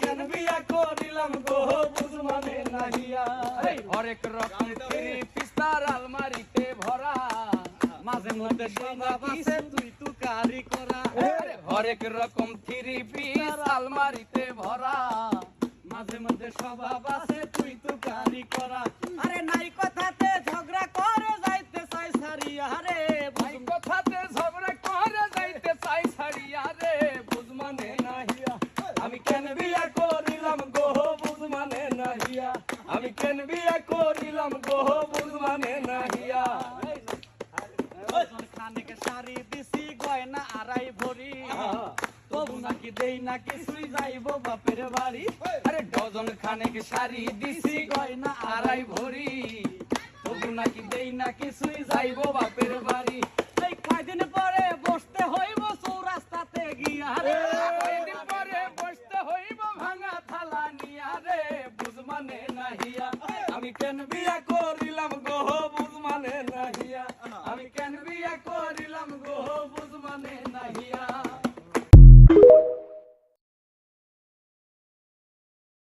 কেন বিয়া করিলাম গো বুঝ মানে নাহিয়া। হরেক রকম থ্রি পিস্তার আলমারিতে ভরা, মাঝে মধ্যে স্বভাব আছে তুই তুকারি করা। হরেক রকম থ্রি পিস আলমারিতে ভরা, মাঝে মধ্যে স্বভাব আছে তুই তুকারি করা। আরে নাই কথাতে ঝগড়া করে যাইতে চাই সারিয়া রে, ভাই কথাতে ঝগড়া করে যাইতে চাই সারিয়া রে, বুঝ মানে নাহিয়া। আমি কেন বিয়া করিলাম গো বুঝ মানে নাহিয়া। আমি কেন বিয়া করিলাম গো বুঝ মানে নাহিয়া। খানিক শাড়ি দিছি গয়না আড়াই ভরি, তবু নাকি দেই না কিছুই যাইব বাপের বাড়ি। আরে ডজন খানেক শাড়ি দিছি গয়না আড়াই ভরি, তবু নাকি দেই না কিছুই যাইব যাইবো বাপের বাড়ি। এই কয়দিন পরে বসতে হইব চৌরাস্তাতে গিয়া রে। কয়দিন পরে বসতে হইব ভাঙা থালা নিয়া রে, বুঝ মানে নাহিয়া। আমি কেন বিয়া